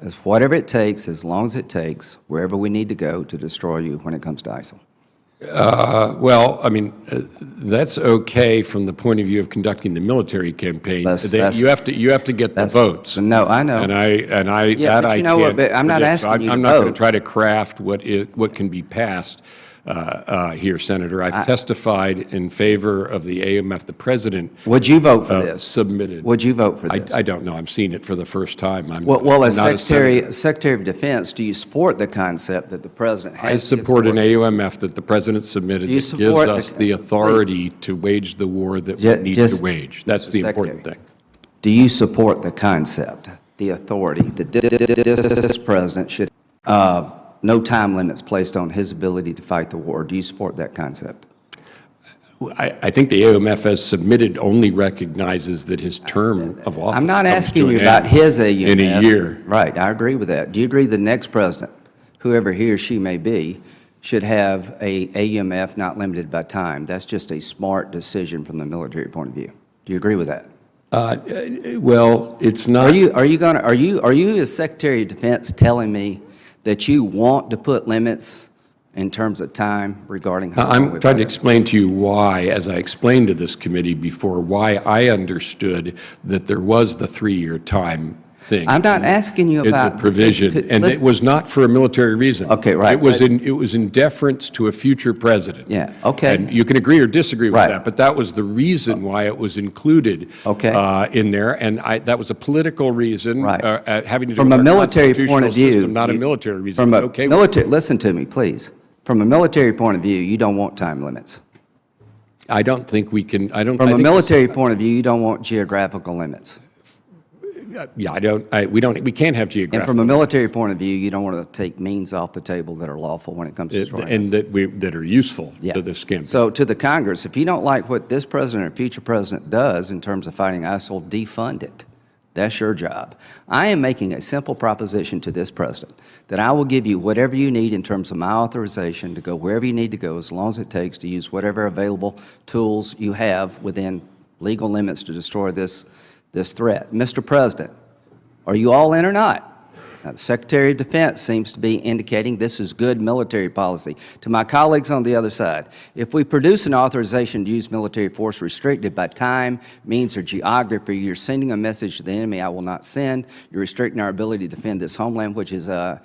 As whatever it takes, as long as it takes, wherever we need to go to destroy you when it comes to ISIL. Well, I mean, that's okay from the point of view of conducting the military campaign. You have to get the votes. No, I know. Yeah, but you know what, but I'm not asking you to I'm not going to vote. try to craft what can be passed here, Senator. I've testified in favor of the AUMF. The President Would you vote for this? Submitted. Would you vote for this? I don't know. I'm seeing it for the first time. Well, as not a senator. Secretary of Defense, do you support the concept that the President has? I support an AUMF that the President submitted Do you that gives support us the authority to wage the war that we need Just- to wage. That's Mr. the important Secretary, thing. Do you support the concept, the authority that this President should, no time limits placed on his ability to fight the war? Do you support that concept? I think the AUMF as submitted only recognizes that his term of office I'm not comes asking to you an about end his AUMF. in a year. Right, I agree with that. Do you agree the next president, whoever he or she may be, should have a AUMF not limited by time? That's just a smart decision from the military point of view. Do you agree with that? Well, it's not. Are you as Secretary of Defense telling me that you want to put limits in terms of time regarding how long I'm we trying to fight? explain to you why, as I explained to this committee before, why I understood that there was the 3-year time thing. I'm not asking you in about the provision, and it was not for a military reason. Okay, right, It was in deference to a future president. Yeah, okay. And you can agree or disagree with Right. that, but that was the reason why it was included in there, and that was a political reason, Right. having to do From with a our military point constitutional of view, system, not a military reason. From a Okay, military, listen to me, please. From a military point of view, you don't want time limits. I don't think we can. I don't. From I a think military point of view, you don't want geographical limits. we can't have geographical. And from a military point of view, you don't want to take means off the table that are lawful when it comes to destroying And ISIL. that are useful Yeah. to this campaign. So to the Congress, if you don't like what this president or future president does in terms of fighting ISIL, defund it. That's your job. I am making a simple proposition to this president that I will give you whatever you need in terms of my authorization to go wherever you need to go, as long as it takes to use whatever available tools you have within legal limits to destroy this threat. Mr. President, are you all in or not? Now, the Secretary of Defense seems to be indicating this is good military policy. To my colleagues on the other side, if we produce an authorization to use military force restricted by time, means, or geography, you're sending a message to the enemy I will not send. You're restricting our ability to defend this homeland, which is an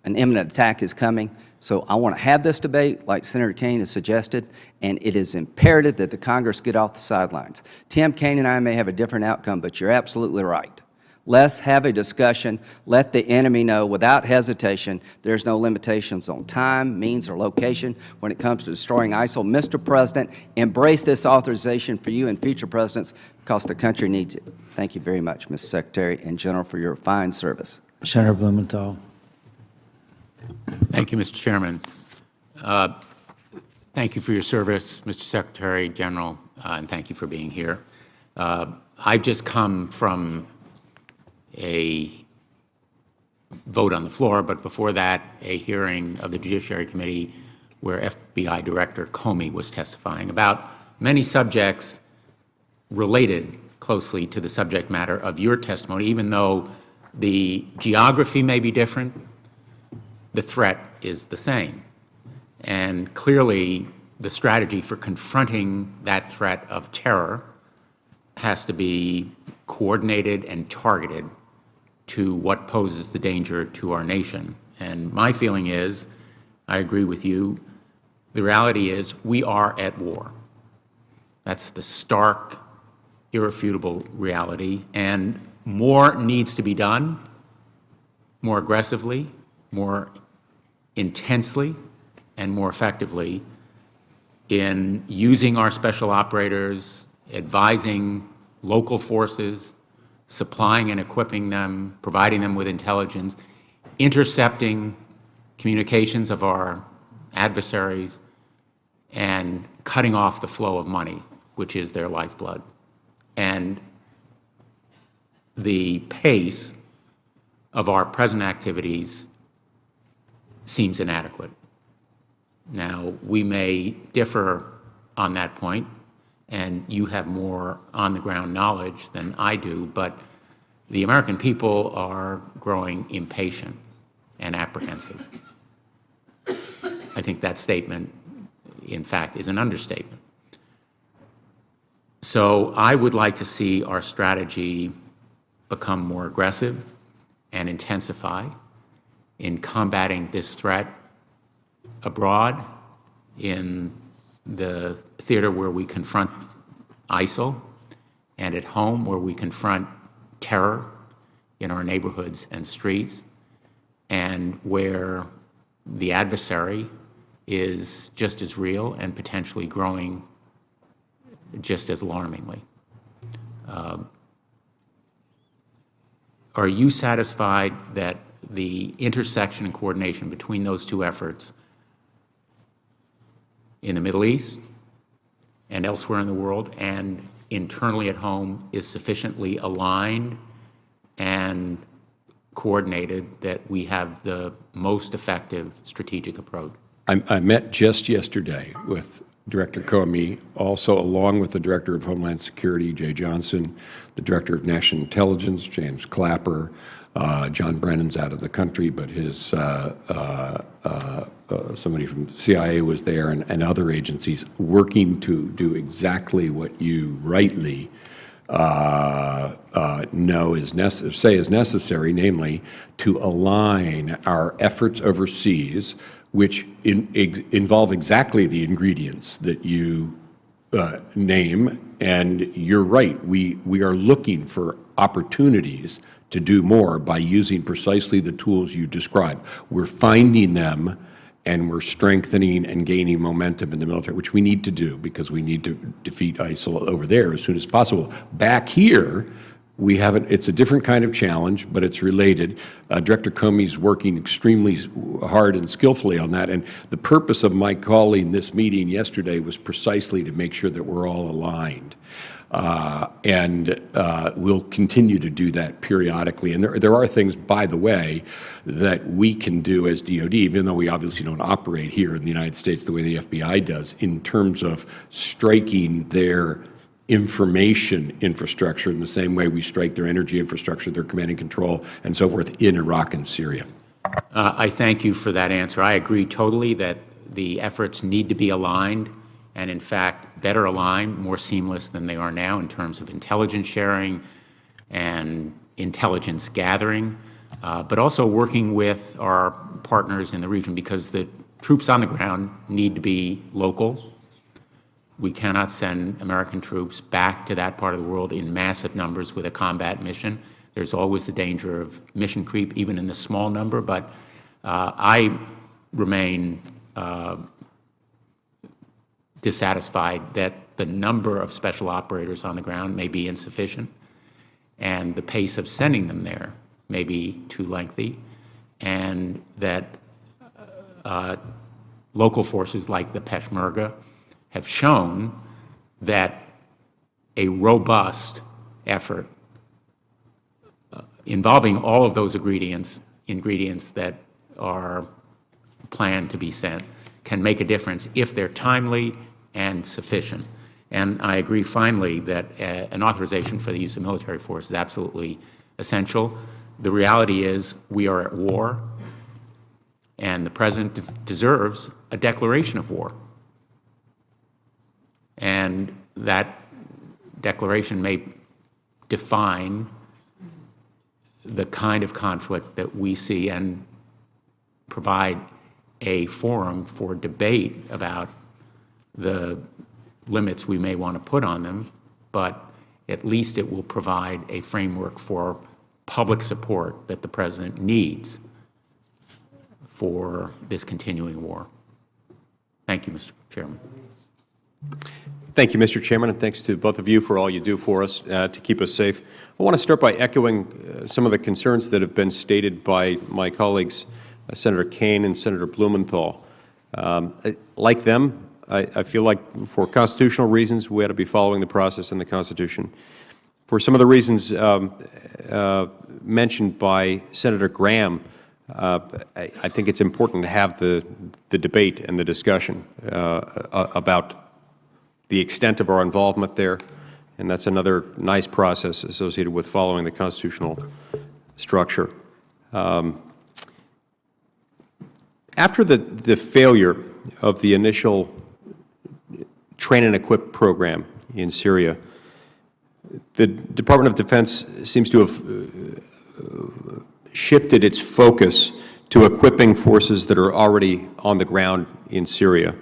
imminent attack is coming. So I want to have this debate, like Senator Kaine has suggested, and it is imperative that the Congress get off the sidelines. Tim Kaine and I may have a different outcome, but you're absolutely right. Let's have a discussion. Let the enemy know without hesitation there's no limitations on time, means, or location when it comes to destroying ISIL. Mr. President, embrace this authorization for you and future presidents because the country needs it. Thank you very much, Mr. Secretary and General, for your fine service. Senator Blumenthal. Thank you, Mr. Chairman. Thank you for your service, Mr. Secretary General, and thank you for being here. I've just come from a vote on the floor, but before that, a hearing of the Judiciary Committee where FBI Director Comey was testifying about many subjects related closely to the subject matter of your testimony. Even though the geography may be different, the threat is the same. And clearly, the strategy for confronting that threat of terror has to be coordinated and targeted to what poses the danger to our nation. And my feeling is, I agree with you, the reality is we are at war. That's the stark, irrefutable reality. And more needs to be done, more aggressively, more intensely, and more effectively in using our special operators, advising local forces, supplying and equipping them, providing them with intelligence, intercepting communications of our adversaries, and cutting off the flow of money, which is their lifeblood. And the pace of our present activities seems inadequate. Now, we may differ on that point, and you have more on-the-ground knowledge than I do, but the American people are growing impatient and apprehensive. I think that statement, in fact, is an understatement. So I would like to see our strategy become more aggressive and intensify in combating this threat abroad, in the theater where we confront ISIL, and at home where we confront terror in our neighborhoods and streets, and where the adversary is just as real and potentially growing just as alarmingly. Are you satisfied that the intersection and coordination between those two efforts in the Middle East and elsewhere in the world and internally at home is sufficiently aligned and coordinated that we have the most effective strategic approach? I met just yesterday with Director Comey, also along with the Director of Homeland Security, Jay Johnson, the Director of National Intelligence, James Clapper. John Brennan's out of the country, but his somebody from the CIA was there, and other agencies working to do exactly what you rightly know is necessary, namely to align our efforts overseas, which involve exactly the ingredients that you name. And you're right, we are looking for opportunities to do more by using precisely the tools you described. We're finding them and we're strengthening and gaining momentum in the military, which we need to do because we need to defeat ISIL over there as soon as possible. Back here, we haven't, it's a different kind of challenge, but it's related. Director Comey's working extremely hard and skillfully on that, and the purpose of my calling this meeting yesterday was precisely to make sure that we're all aligned. We'll continue to do that periodically. And there are things, by the way, that we can do as DOD, even though we obviously don't operate here in the United States the way the FBI does, in terms of striking their information infrastructure in the same way we strike their energy infrastructure, their command and control, and so forth in Iraq and Syria. I thank you for that answer. I agree totally that the efforts need to be aligned, and in fact, better aligned, more seamless than they are now in terms of intelligence sharing and intelligence gathering, but also working with our partners in the region, because the troops on the ground need to be local. We cannot send American troops back to that part of the world in massive numbers with a combat mission. There's always the danger of mission creep, even in the small number, but I remain dissatisfied that the number of special operators on the ground may be insufficient, and the pace of sending them there may be too lengthy, and that local forces like the Peshmerga have shown that a robust effort involving all of those ingredients that are planned to be sent can make a difference if they're timely and sufficient. And I agree finally that an authorization for the use of military force is absolutely essential. The reality is we are at war, and the President deserves a declaration of war. And that declaration may define the kind of conflict that we see and provide a forum for debate about the limits we may want to put on them, but at least it will provide a framework for public support that the President needs for this continuing war. Thank you, Mr. Chairman. Thank you, Mr. Chairman, and thanks to both of you for all you do for us to keep us safe. I want to start by echoing some of the concerns that have been stated by my colleagues, Senator Kaine and Senator Blumenthal. Like them, I feel like for constitutional reasons, we ought to be following the process in the Constitution. For some of the reasons mentioned by Senator Graham, I think it's important to have the debate and the discussion about the extent of our involvement there, and that's another nice process associated with following the constitutional structure. After the failure of the initial train and equip program in Syria, the Department of Defense seems to have shifted its focus to equipping forces that are already on the ground in Syria,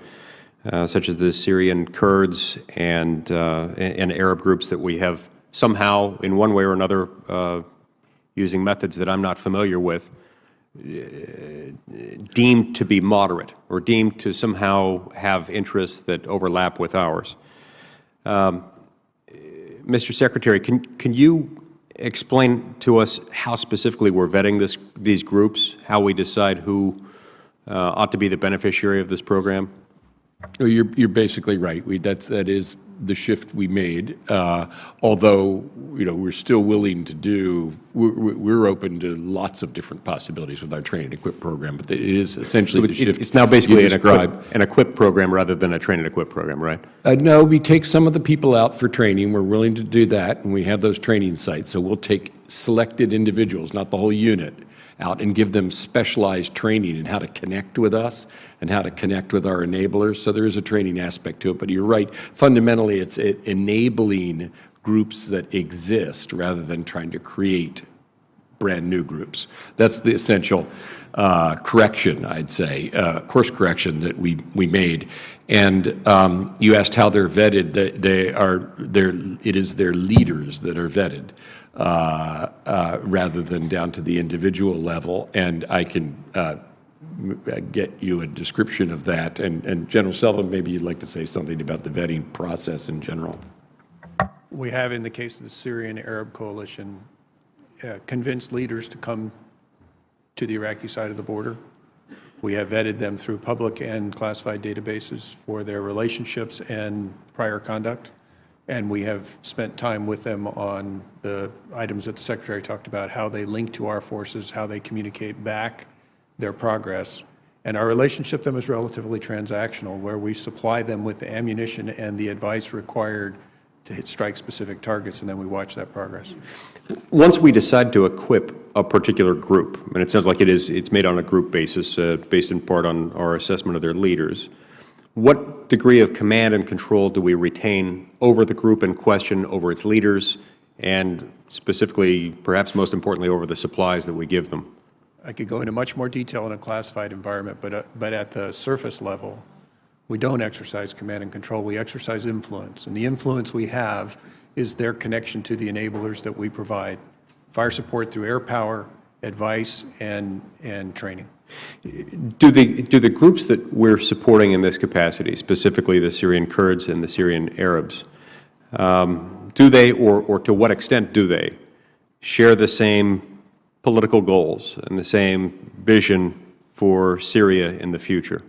such as the Syrian Kurds and Arab groups that we have somehow, in one way or another, using methods that I'm not familiar with, deemed to be moderate or deemed to somehow have interests that overlap with ours. Mr. Secretary, can you explain to us how specifically we're vetting these groups, how we decide who ought to be the beneficiary of this program? You're basically right. That is the shift we made. Although we're still willing to do. We're open to lots of different possibilities with our train and equip program. But it is essentially the shift. It's now basically an equip program rather than a train and equip program, right? No, we take some of the people out for training. We're willing to do that, and we have those training sites. So we'll take selected individuals, not the whole unit, out and give them specialized training in how to connect with us and how to connect with our enablers. So there is a training aspect to it, but you're right. Fundamentally, it's enabling groups that exist rather than trying to create brand new groups. That's the essential correction, I'd say, course correction that we made. And you asked how they're vetted. It is their leaders that are vetted. Rather than down to the individual level. And I can get you a description of that. And General Selva, maybe you'd like to say something about the vetting process in general. We have, in the case of the Syrian Arab Coalition, convinced leaders to come to the Iraqi side of the border. We have vetted them through public and classified databases for their relationships and prior conduct. And we have spent time with them on the items that the Secretary talked about, how they link to our forces, how they communicate back their progress. And our relationship with them is relatively transactional, where we supply them with the ammunition and the advice required to strike specific targets, and then we watch that progress. Once we decide to equip a particular group, and it sounds like it's made on a group basis, based in part on our assessment of their leaders, what degree of command and control do we retain over the group in question, over its leaders, and specifically, perhaps most importantly, over the supplies that we give them? I could go into much more detail in a classified environment, but at the surface level, we don't exercise command and control. We exercise influence. And the influence we have is their connection to the enablers that we provide: fire support through air power, advice, and training. Do the groups that we're supporting in this capacity, specifically the Syrian Kurds and the Syrian Arabs, do they, or to what extent do they, share the same political goals and the same vision for Syria in the future?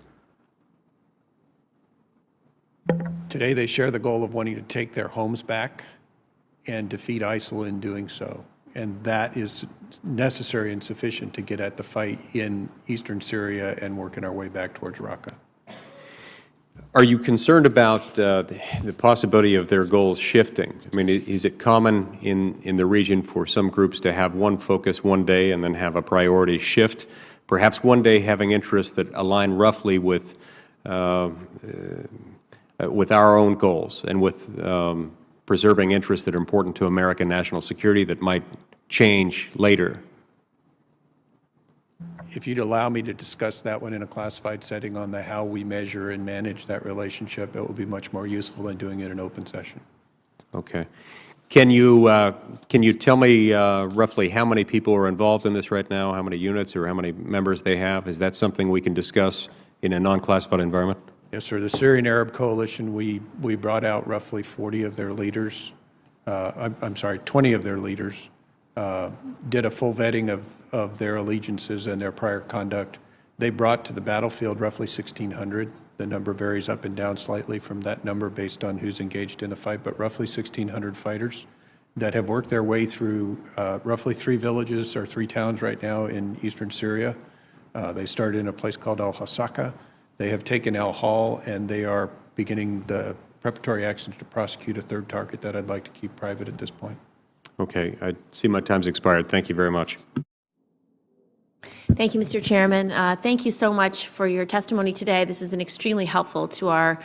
Today, they share the goal of wanting to take their homes back and defeat ISIL in doing so. And that is necessary and sufficient to get at the fight in eastern Syria and working our way back towards Raqqa. Are you concerned about the possibility of their goals shifting? I mean, is it common in the region for some groups to have one focus one day and then have a priority shift? Perhaps one day having interests that align roughly with our own goals and with preserving interests that are important to American national security that might change later. If you'd allow me to discuss that one in a classified setting on the how we measure and manage that relationship, it will be much more useful than doing it in an open session. Okay. Can you tell me roughly how many people are involved in this right now, how many units or how many members they have? Is that something we can discuss in a non-classified environment? Yes, sir. The Syrian Arab Coalition, we brought out roughly 40 of their leaders. I'm sorry, 20 of their leaders, did a full vetting of their allegiances and their prior conduct. They brought to the battlefield roughly 1,600. The number varies up and down slightly from that number based on who's engaged in the fight, but roughly 1,600 fighters that have worked their way through roughly 3 villages or 3 towns right now in eastern Syria. They started in a place called Al-Hasaka. They have taken Al-Hal, and they are beginning the preparatory actions to prosecute a 3rd target that I'd like to keep private at this point. Okay. I see my time's expired. Thank you very much. Thank you, Mr. Chairman. Thank you so much for your testimony today. This has been extremely helpful to our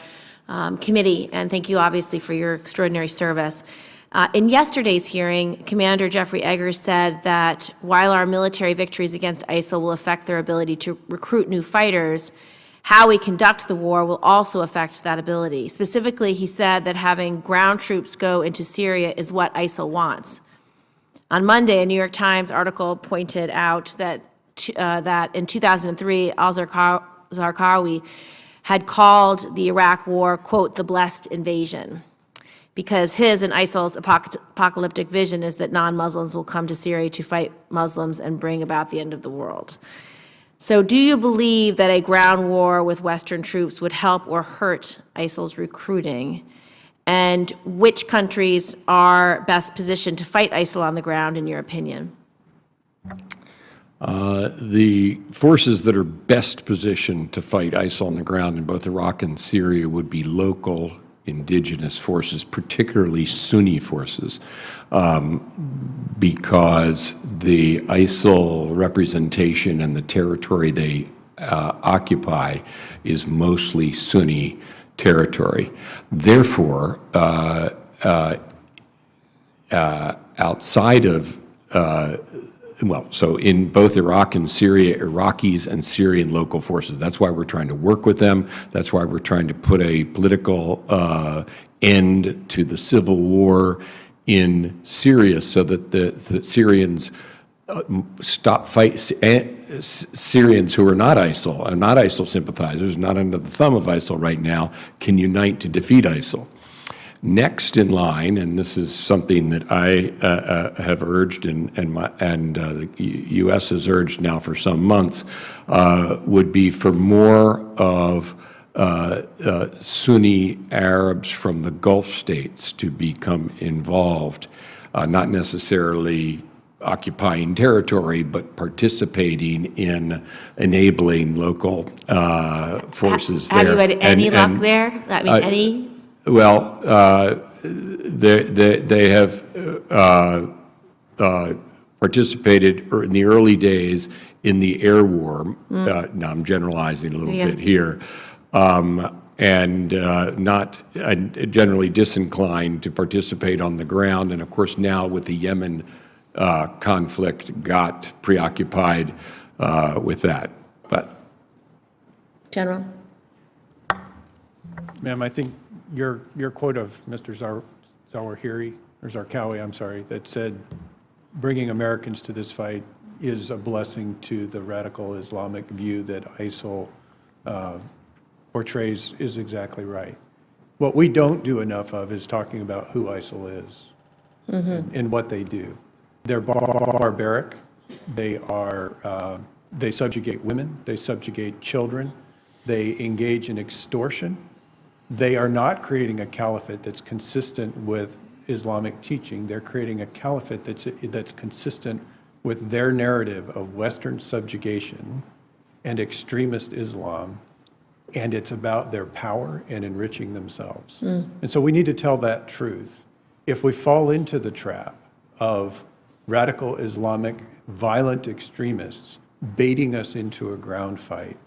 committee, and thank you, obviously, for your extraordinary service. In yesterday's hearing, Commander Jeffrey Eggers said that while our military victories against ISIL will affect their ability to recruit new fighters, how we conduct the war will also affect that ability. Specifically, he said that having ground troops go into Syria is what ISIL wants. On Monday, a New York Times article pointed out that in 2003, al-Zarqawi had called the Iraq War, quote, the blessed invasion, because his and ISIL's apocalyptic vision is that non-Muslims will come to Syria to fight Muslims and bring about the end of the world. So do you believe that a ground war with Western troops would help or hurt ISIL's recruiting? And which countries are best positioned to fight ISIL on the ground, in your opinion? The forces that are best positioned to fight ISIL on the ground in both Iraq and Syria would be local indigenous forces, particularly Sunni forces, because the ISIL representation and the territory they occupy is mostly Sunni territory. Therefore, outside of so in both Iraq and Syria, Iraqis and Syrian local forces. That's why we're trying to work with them. That's why we're trying to put a political end to the civil war in Syria so that the Syrians stop Syrians who are not ISIL sympathizers, not under the thumb of ISIL right now, can unite to defeat ISIL. Next in line, and this is something that I have urged and the U.S. has urged now for some months, would be for more of Sunni Arabs from the Gulf states to become involved, not necessarily occupying territory, but participating in enabling local forces there. Have you had any luck there? I mean, any? Well, they have participated in the early days in the air war. Now I'm generalizing a little bit here, and not generally disinclined to participate on the ground. And of course, now with the Yemen conflict, got preoccupied with that. But, General? Ma'am, I think your quote of Mr. Zarqawi, I'm sorry, that said, bringing Americans to this fight is a blessing to the radical Islamic view that ISIL portrays is exactly right. What we don't do enough of is talking about who ISIL is and what they do. They're barbaric. They subjugate women. They subjugate children. They engage in extortion. They are not creating a caliphate that's consistent with Islamic teaching. They're creating a caliphate that's consistent with their narrative of Western subjugation and extremist Islam, and it's about their power and enriching themselves. And so we need to tell that truth. If we fall into the trap of radical Islamic violent extremists baiting us into a ground fight,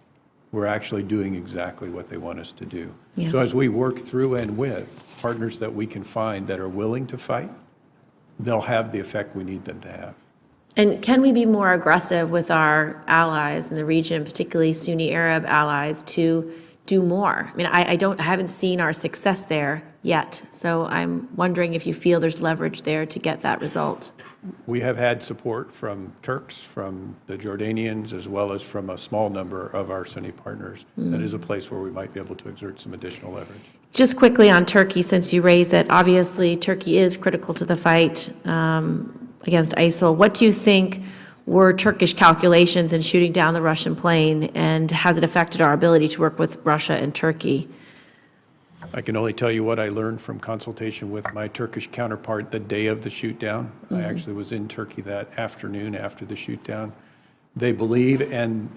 we're actually doing exactly what they want us to do. Yeah. So as we work through and with partners that we can find that are willing to fight, they'll have the effect we need them to have. And can we be more aggressive with our allies in the region, particularly Sunni Arab allies, to do more? I mean, I haven't seen our success there yet, so I'm wondering if you feel there's leverage there to get that result. We have had support from Turks, from the Jordanians, as well as from a small number of our Sunni partners. That is a place where we might be able to exert some additional leverage. Just quickly on Turkey, since you raise it, obviously Turkey is critical to the fight against ISIL. What do you think were Turkish calculations in shooting down the Russian plane, and has it affected our ability to work with Russia and Turkey? I can only tell you what I learned from consultation with my Turkish counterpart the day of the shoot down. I actually was in Turkey that afternoon after the shoot down. They believe and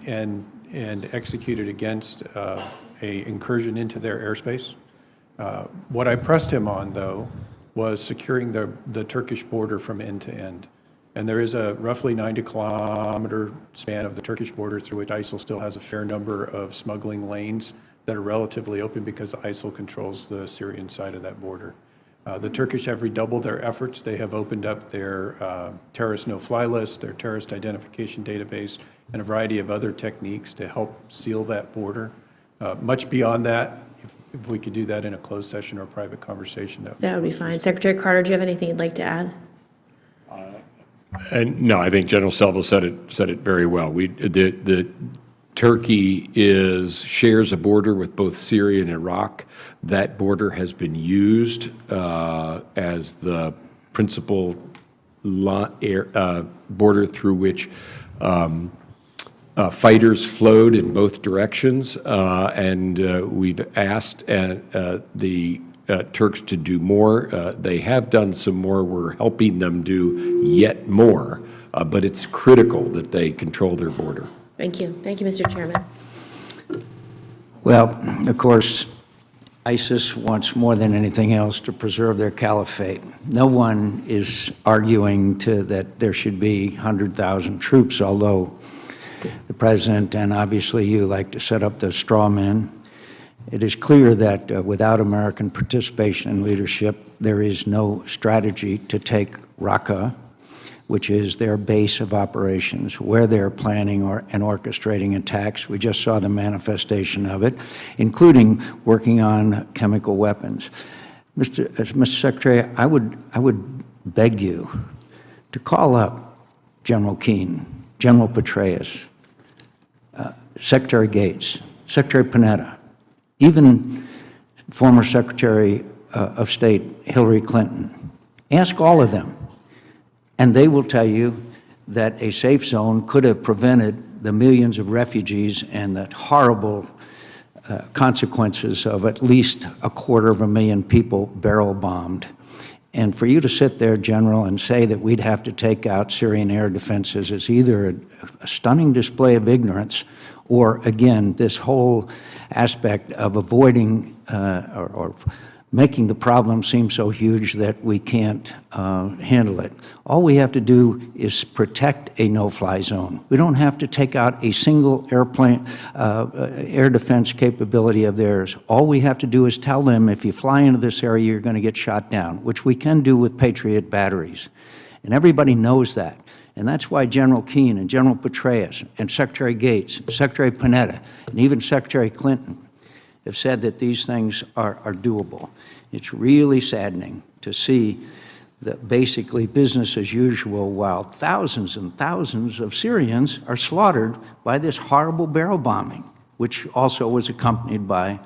executed against a incursion into their airspace. What I pressed him on, though, was securing the Turkish border from end to end. And there is a roughly 90-kilometer span of the Turkish border through which ISIL still has a fair number of smuggling lanes that are relatively open because ISIL controls the Syrian side of that border. The Turkish have redoubled their efforts. They have opened up their terrorist no-fly list, their terrorist identification database, and a variety of other techniques to help seal that border. Much beyond that, if we could do that in a closed session or a private conversation, That would be fine. Secretary Carter, do you have anything you'd like to add? And no, I think General Selva said it very well. The Turkey shares a border with both Syria and Iraq. That border has been used as the principal border through which fighters flowed in both directions, and we've asked the Turks to do more. They have done some more. We're helping them do yet more, but it's critical that they control their border. Thank you. Thank you, Mr. Chairman. Well, of course, ISIS wants more than anything else to preserve their caliphate. No one is arguing that there should be 100,000 troops, although the President and obviously you like to set up the straw men. It is clear that without American participation and leadership, there is no strategy to take Raqqa, which is their base of operations, where they're planning and orchestrating attacks. We just saw the manifestation of it, including working on chemical weapons. Mr. Secretary, I would beg you to call up General Keane, General Petraeus, Secretary Gates, Secretary Panetta, even former Secretary of State Hillary Clinton. Ask all of them, and they will tell you that a safe zone could have prevented the millions of refugees and the horrible consequences of at least 250,000 people barrel bombed. And for you to sit there, General, and say that we'd have to take out Syrian air defenses is either a stunning display of ignorance or, again, this whole aspect of avoiding or making the problem seem so huge that we can't handle it. All we have to do is protect a no-fly zone. We don't have to take out a single airplane, air defense capability of theirs. All we have to do is tell them, if you fly into this area, you're going to get shot down, which we can do with Patriot batteries. And everybody knows that. And that's why General Keane and General Petraeus and Secretary Gates, Secretary Panetta, and even Secretary Clinton have said that these things are doable. It's really saddening to see that basically business as usual while thousands and thousands of Syrians are slaughtered by this horrible barrel bombing, which also was accompanied by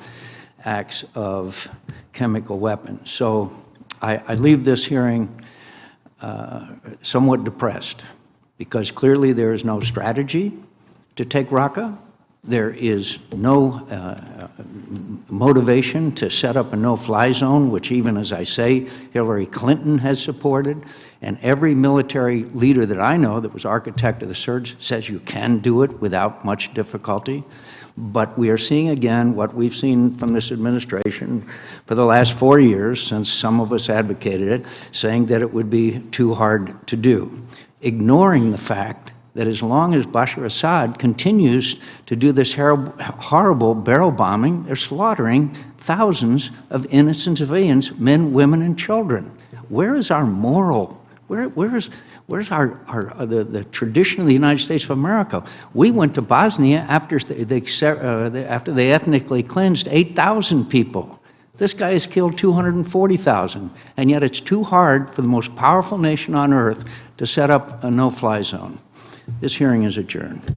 acts of chemical weapons. So I leave this hearing somewhat depressed, because clearly there is no strategy to take Raqqa. There is no motivation to set up a no-fly zone, which even, as I say, Hillary Clinton has supported. And every military leader that I know that was architect of the surge says you can do it without much difficulty. But we are seeing again what we've seen from this administration for the last 4 years, since some of us advocated it, saying that it would be too hard to do, ignoring the fact that as long as Bashar Assad continues to do this horrible barrel bombing, they're slaughtering thousands of innocent civilians, men, women, and children. Where is our moral? Where's the tradition of the United States of America? We went to Bosnia after they ethnically cleansed 8,000 people. This guy has killed 240,000, and yet it's too hard for the most powerful nation on earth to set up a no-fly zone. This hearing is adjourned.